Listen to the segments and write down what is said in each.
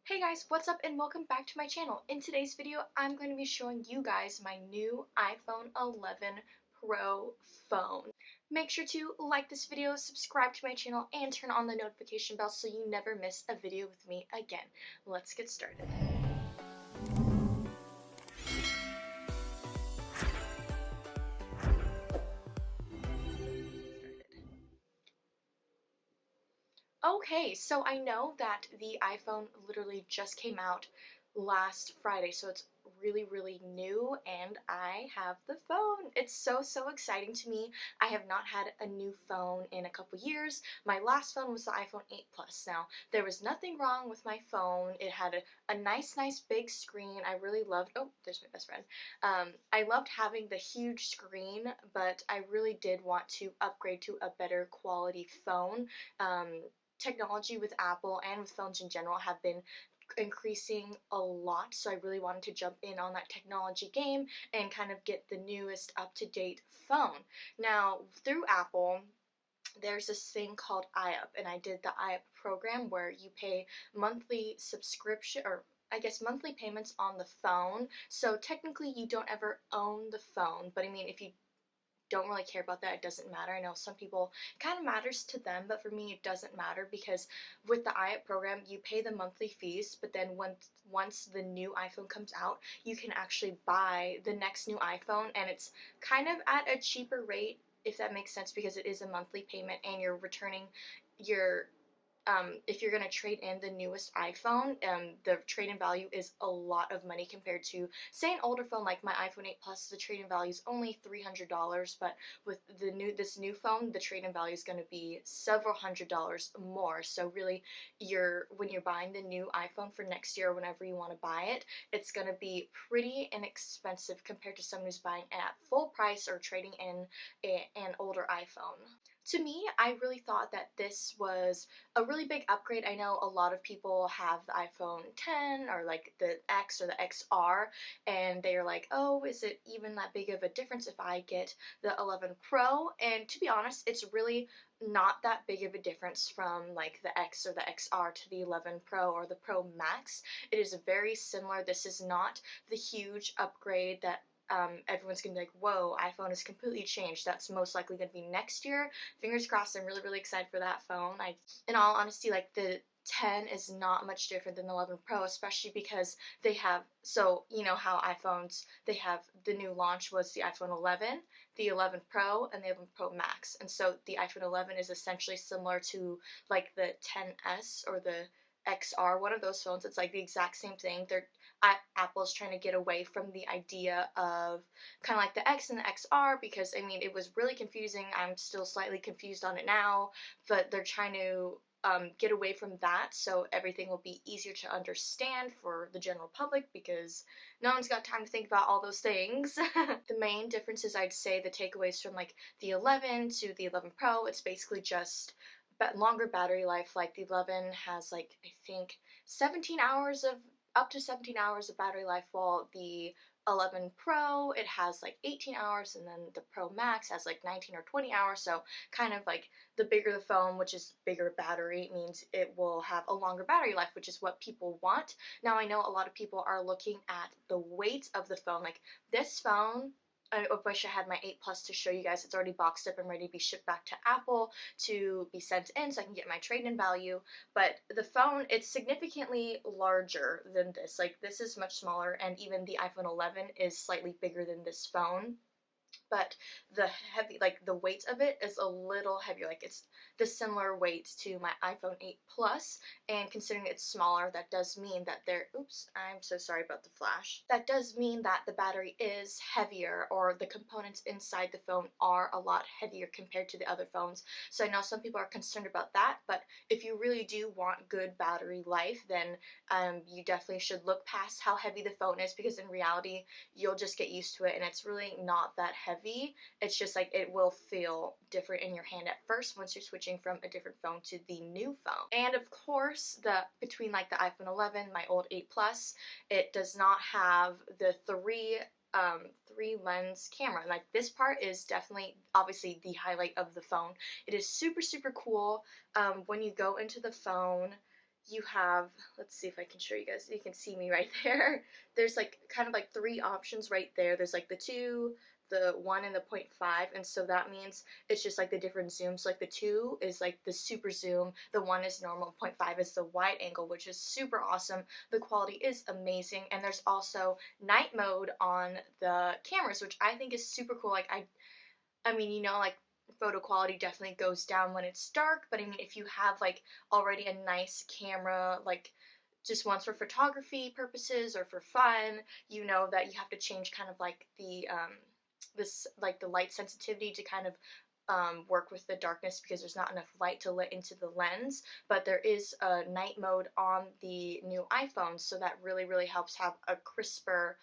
Hey guys, what's up and welcome back to my channel. In today's video, I'm going to be showing you guys my new iPhone 11 Pro phone. Make sure to like this video, subscribe to my channel, and turn on the notification bell so you never miss a video with me again. Let's get started. Okay, so I know that the iPhone literally just came out last Friday, so it's really new, and I have the phone. It's so exciting to me. I have not had a new phone in a couple years. My last phone was the iPhone 8 Plus. Now, there was nothing wrong with my phone. It had a nice big screen. I really loved, oh, there's my best friend. I loved having the huge screen, but I really did want to upgrade to a better quality phone. Technology with Apple and with phones in general have been increasing a lot, so I really wanted to jump in on that technology game and kind of get the newest up-to-date phone. Now, through Apple, there's this thing called iUp, and I did the iUp program where you pay monthly subscription, or I guess monthly payments on the phone. So technically you don't ever own the phone, but I mean, if you don't really care about that, it doesn't matter. I know some people, it kind of matters to them, but for me it doesn't matter because with the iUp program you pay the monthly fees, but then once the new iPhone comes out, you can actually buy the next new iPhone, and it's kind of at a cheaper rate, if that makes sense, because it is a monthly payment and you're returning your if you're going to trade in the newest iPhone, the trade-in value is a lot of money compared to, say, an older phone like my iPhone 8 Plus. The trade-in value is only $300, but with this new phone, the trade-in value is going to be several $100s more. So really, when you're buying the new iPhone for next year or whenever you want to buy it, it's going to be pretty inexpensive compared to someone who's buying at full price or trading in an older iPhone. To me, I really thought that this was a really big upgrade. I know a lot of people have the iPhone 10 or like the X or the XR, and they are like, oh, is it even that big of a difference if I get the 11 Pro? And to be honest, it's really not that big of a difference from like the X or the XR to the 11 Pro or the Pro Max. It is very similar. This is not the huge upgrade that everyone's gonna be like, whoa, iPhone has completely changed. That's most likely gonna be next year. Fingers crossed. I'm really excited for that phone. In all honesty, like the 10 is not much different than the 11 Pro, especially because they have, so you know how iPhones, they have, the new launch was the iPhone 11, the 11 Pro, and the 11 Pro Max. And so the iPhone 11 is essentially similar to like the 10s or the XR, one of those phones. It's like the exact same thing. Apple's trying to get away from the idea of kind of like the X and the XR, because I mean, it was really confusing. I'm still slightly confused on it now, but they're trying to get away from that so everything will be easier to understand for the general public, because no one's got time to think about all those things. The main differences, I'd say, the takeaways from like the 11 to the 11 Pro, it's basically just longer battery life. Like the 11 has like, I think, 17 hours of up to 17 hours of battery life, while the 11 Pro, it has like 18 hours, and then the Pro Max has like 19 or 20 hours. So kind of like the bigger the phone, which is bigger battery, means it will have a longer battery life, which is what people want. Now I know a lot of people are looking at the weight of the phone. Like this phone, I wish I had my 8 Plus to show you guys. It's already boxed up and ready to be shipped back to Apple to be sent in so I can get my trade-in value. But the phone, it's significantly larger than this. Like this is much smaller, and even the iPhone 11 is slightly bigger than this phone. But the heavy, like the weight of it is a little heavier. Like it's the similar weight to my iPhone 8 Plus, and considering it's smaller, that does mean that oops, I'm so sorry about the flash. That does mean that the battery is heavier, or the components inside the phone are a lot heavier compared to the other phones. So I know some people are concerned about that, but if you really do want good battery life, then you definitely should look past how heavy the phone is, because in reality, you'll just get used to it, and it's really not that heavy. It's just like it will feel different in your hand at first once you're switching from a different phone to the new phone. And of course, between like the iPhone 11, my old 8 Plus, it does not have the three lens camera. Like this part is definitely obviously the highlight of the phone. It is super cool. When you go into the phone, you have, let's see if I can show you guys, you can see me right there. There's like kind of like three options right there. There's like the 2, the 1, and the 0.5, and so that means it's just like the different zooms. Like the 2 is like the super zoom, the 1 is normal, 0.5 is the wide angle, which is super awesome. The quality is amazing, and there's also night mode on the cameras, which I think is super cool. Like I mean, like photo quality definitely goes down when it's dark, but I mean, if you have like already a nice camera, like just once for photography purposes or for fun, you know that you have to change kind of like the this like the light sensitivity to kind of work with the darkness because there's not enough light to let into the lens. But there is a night mode on the new iPhone, so that really helps have a crisper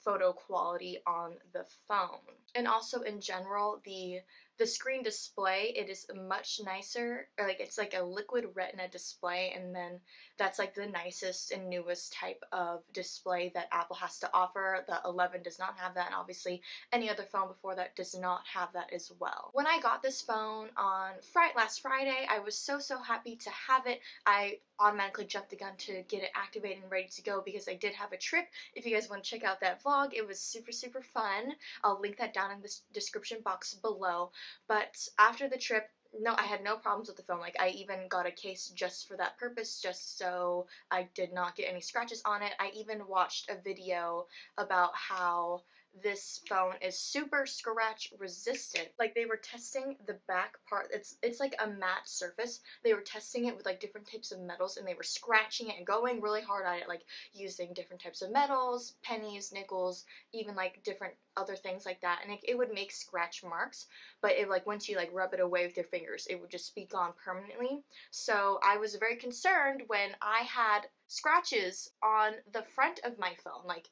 photo quality on the phone. And also in general, the screen display, it is much nicer, or like it's like a liquid retina display, and then that's like the nicest and newest type of display that Apple has to offer. The 11 does not have that, and obviously any other phone before that does not have that as well. When I got this phone on last Friday, I was so happy to have it. I automatically jumped the gun to get it activated and ready to go because I did have a trip. If you guys want to check out that vlog, it was super fun. I'll link that down in the description box below. But after the trip, no, I had no problems with the phone. Like, I even got a case just for that purpose, just so I did not get any scratches on it. I even watched a video about how this phone is super scratch resistant. Like, they were testing the back part. It's like a matte surface. They were testing it with like different types of metals, and they were scratching it and going really hard at it, like using different types of metals, pennies, nickels, even like different other things like that, and it would make scratch marks, but it like once you like rub it away with your fingers, it would just be gone permanently. So I was very concerned when I had scratches on the front of my phone. Like,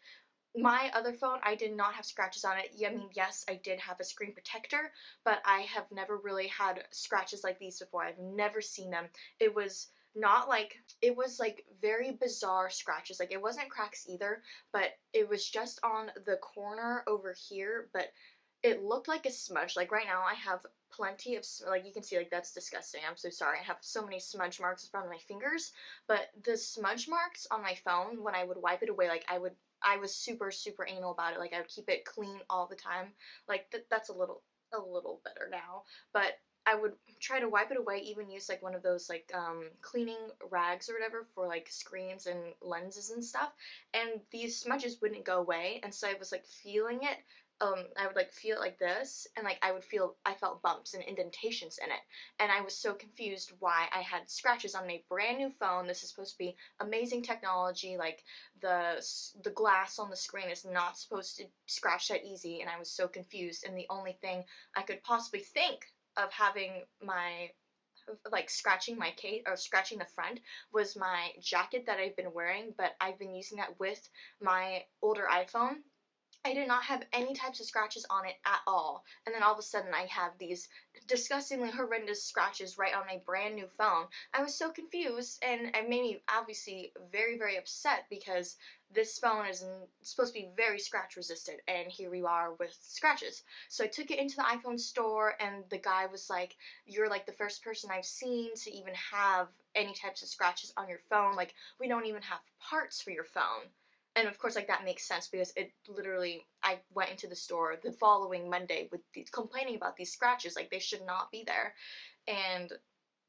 my other phone, I did not have scratches on it. Yeah, I mean, yes, I did have a screen protector, but I have never really had scratches like these before. I've never seen them. It was not like, it was like very bizarre scratches. Like, it wasn't cracks either, but it was just on the corner over here, but it looked like a smudge. Like, right now I have plenty of, like, you can see, like, that's disgusting. I'm so sorry. I have so many smudge marks in front of my fingers, but the smudge marks on my phone, when I would wipe it away, like, I was super anal about it. Like, I would keep it clean all the time. Like, that's a little better now, but I would try to wipe it away, even use like one of those like cleaning rags or whatever for like screens and lenses and stuff, and these smudges wouldn't go away, and so I was like feeling it. I would like feel it like this, and like I felt bumps and indentations in it, and I was so confused why I had scratches on my brand new phone. This is supposed to be amazing technology. Like, the glass on the screen is not supposed to scratch that easy, and I was so confused. And the only thing I could possibly think of having my like scratching my case or scratching the front was my jacket that I've been wearing, but I've been using that with my older iPhone. I did not have any types of scratches on it at all. And then all of a sudden I have these disgustingly horrendous scratches right on my brand new phone. I was so confused, and it made me obviously very upset because this phone is supposed to be very scratch resistant, and here we are with scratches. So I took it into the iPhone store, and the guy was like, "You're like the first person I've seen to even have any types of scratches on your phone. Like, we don't even have parts for your phone." And of course, like, that makes sense because it literally, I went into the store the following Monday with complaining about these scratches, like they should not be there. And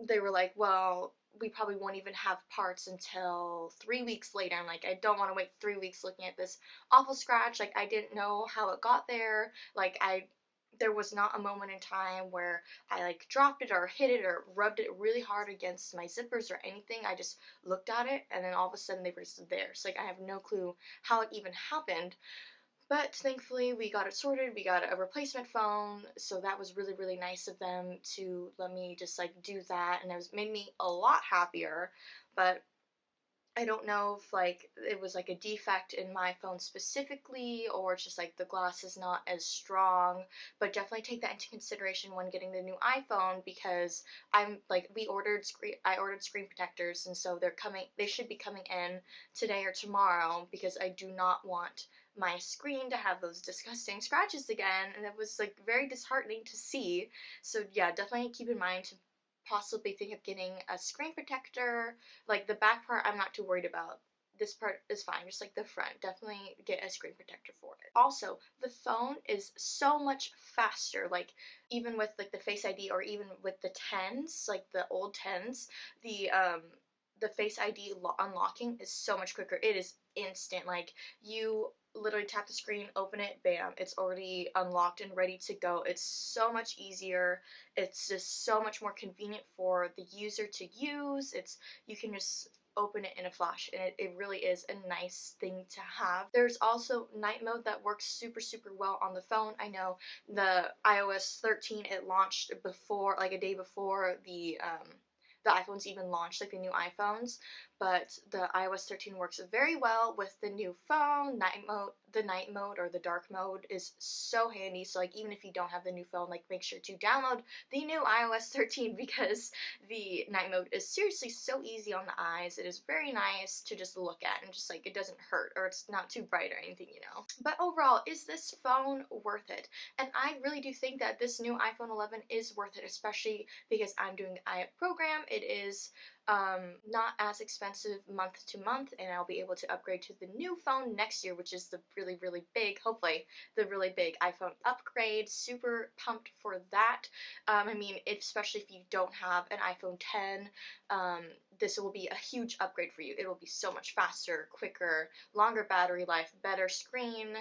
they were like, well, we probably won't even have parts until 3 weeks later. I'm like, I don't want to wait 3 weeks looking at this awful scratch. Like, I didn't know how it got there. Like, there was not a moment in time where I like dropped it or hit it or rubbed it really hard against my zippers or anything. I just looked at it, and then all of a sudden they were just there. So like, I have no clue how it even happened. But thankfully we got it sorted. We got a replacement phone, so that was really nice of them to let me just like do that, and made me a lot happier. But I don't know if like it was like a defect in my phone specifically, or it's just like the glass is not as strong, but definitely take that into consideration when getting the new iPhone, because I ordered screen protectors, and so they should be coming in today or tomorrow, because I do not want my screen to have those disgusting scratches again, and it was like very disheartening to see. So yeah, definitely keep in mind to possibly think of getting a screen protector. Like the back part, I'm not too worried about. This part is fine, just like the front. Definitely get a screen protector for it. Also, the phone is so much faster. Like even with like the Face ID or even with the 10s, like the old 10s, the Face ID unlocking is so much quicker. It is instant. Like you literally tap the screen, open it, bam, it's already unlocked and ready to go. It's so much easier. It's just so much more convenient for the user to use. You can just open it in a flash, and it really is a nice thing to have. There's also night mode that works super well on the phone. I know the iOS 13, it launched before, like a day before the iPhones even launched, like the new iPhones, but the iOS 13 works very well with the new phone. The night mode or the dark mode is so handy. So like even if you don't have the new phone, like make sure to download the new iOS 13 because the night mode is seriously so easy on the eyes. It is very nice to just look at, and just like it doesn't hurt or it's not too bright or anything, you know. But overall, is this phone worth it? And I really do think that this new iPhone 11 is worth it, especially because I'm doing the iApp program. It is not as expensive month to month, and I'll be able to upgrade to the new phone next year, which is the really big, hopefully, the really big iPhone upgrade. Super pumped for that. I mean, especially if you don't have an iPhone 10, this will be a huge upgrade for you. It will be so much faster, quicker, longer battery life, better screen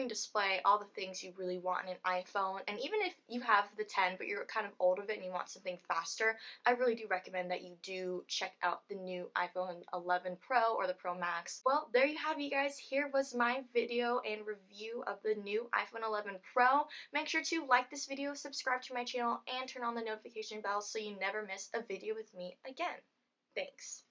display, all the things you really want in an iPhone. And even if you have the 10 but you're kind of old of it and you want something faster, I really do recommend that you do check out the new iPhone 11 Pro or the Pro Max. Well, there you have it, you guys. Here was my video and review of the new iPhone 11 Pro. Make sure to like this video, subscribe to my channel, and turn on the notification bell so you never miss a video with me again. Thanks.